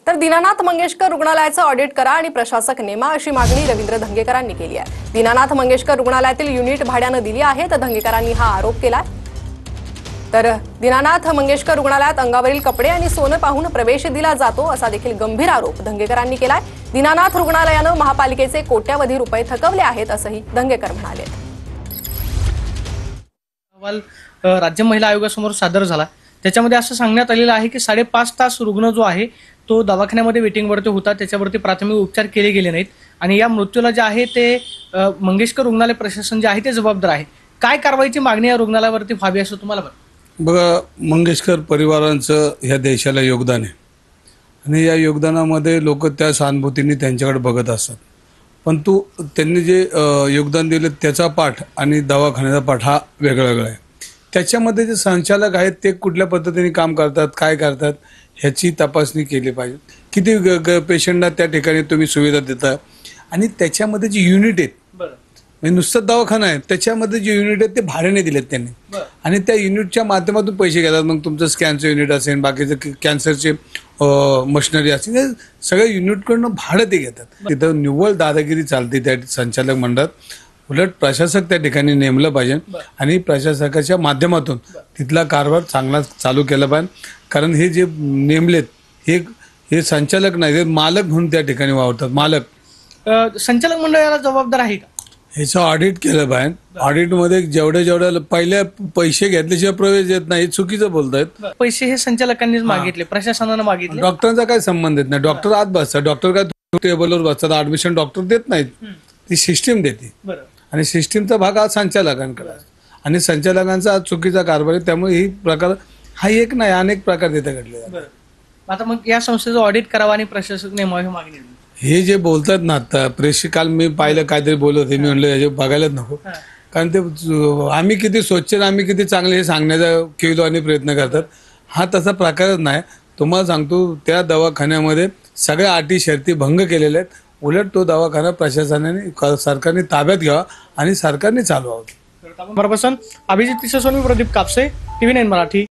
तर दीनानाथ मंगेशकर रुग्णालयाचं ऑडिट करा आणि प्रशासक नेमा अशी मागणी रवींद्र धंगेकरांनी केली आहे। दीनानाथ मंगेशकर रुग्णालयातील युनिट भाड्यानं दिली आहे तर धंगेकरांनी हा आरोप केलाय। तर दीनानाथ मंगेशकर रुग्णालयात अंगावरील कपडे आणि सोनं पाहून प्रवेश दिला जातो असा देखील गंभीर आरोप धंगेकरांनी केलाय। दीनानाथ रुग्णालयानं महापालिकेचे कोट्यावधी रुपये थकवले आहेत असंही धंगेकर म्हणाले। अहवाल राज्य महिला आयोगासमोर सादर झाला। त्याच्यामध्ये असं सांगण्यात आलेलं आहे की 5.5 तास रुग्ण जो आहे तो दवाखान्यामध्ये वेटिंगवरती होता, त्याच्यावरती प्राथमिक उपचार केले गेले नाहीत आणि या मृत्यूला जे आहे ते मंगेशकर रुग्णालय प्रशासन जे आहे ते जबाबदार आहे। काय कारवाईची मागणी या रुग्णालयावरती व्हावी असं तुम्हाला वाटतं? बघा, मंगेशकर परिवारांचं ह्या देशाला योगदान आहे आणि या योगदानामध्ये लोक त्या सहानुभूतीने त्यांच्याकडे बघत असतात, पण त्यांनी जे योगदान दिलं त्याचा पाठ आणि दवाखान्याचा पाठ हा वेगळा वेगळा आहे। त्याच्यामध्ये जे संचालक आहेत ते कुठल्या पद्धतीने काम करतात, काय करतात ह्याची तपासणी केली पाहिजे। किती पेशंटना त्या ठिकाणी तुम्ही सुविधा देता आणि त्याच्यामध्ये जे युनिट आहेत, म्हणजे नुसतं दवाखाना आहे त्याच्यामध्ये जे युनिट आहेत ते भाड्याने दिलेत त्यांनी आणि त्या युनिटच्या माध्यमातून पैसे घेतात। मग तुमचं स्कॅनचं युनिट असेल, बाकीचं कॅन्सरचे मशिनरी असेल, सगळ्या युनिटकडून भाडं ते घेतात। तिथं निव्वळ दादागिरी चालते त्या संचालक मंडळात। उलट प्रशासक त्या ठिकाणी नेमलं पाहिजे आणि प्रशासकाच्या माध्यमातून तिथला कारभार चांगला चालू केला पाहिजे। कारण हे जे नेमलेत हे संचालक नाही, हे मालक म्हणून त्या ठिकाणी वावरतात। मालक संचालक मंडळाला जबाबदार आहे का? ह्याचं ऑडिट केलं पाहिजे। ऑडिटमध्ये जेवढे पहिले पैसे घेतल्याशिवाय प्रवेश देत नाही, चुकीचं बोलतायत। पैसे हे संचालकांनीच मागितले, प्रशासनानं मागितले। डॉक्टरांचा काय संबंध येत नाही। डॉक्टर आत बसतात, डॉक्टर काय टेबलवर बसतात, ऍडमिशन डॉक्टर देत नाहीत, ती सिस्टीम देते आणि सिस्टीमचा भाग हा संचालकांकडे आणि संचालकांचा आज चुकीचा कारभार आहे। त्यामुळे ही प्रकार हा एक नाही, अनेक प्रकार तिथे घडले। आता मग या संस्थेचं ऑडिट करावं आणि प्रशासक नेमावी मागणी। हे जे बोलतात ना आता प्रेस, काल मी पाहिलं काहीतरी बोलत होते, मी म्हणलं याचे बघायलाच नको, कारण ते आम्ही किती स्वच्छ आम्ही किती चांगले हे सांगण्याचा केलो आणि प्रयत्न करतात। हा तसा प्रकारच नाही। तुम्हाला सांगतो त्या दवाखान्यामध्ये सगळ्या अटी शर्ती भंग केलेल्या आहेत। उलट तो दवाखाना प्रशासनाने सरकारने ताब्यात घ्यावा आणि सरकारने चालवावा। अभिजित पिसेसोनी, प्रदीप कापसे, TV9 मराठी।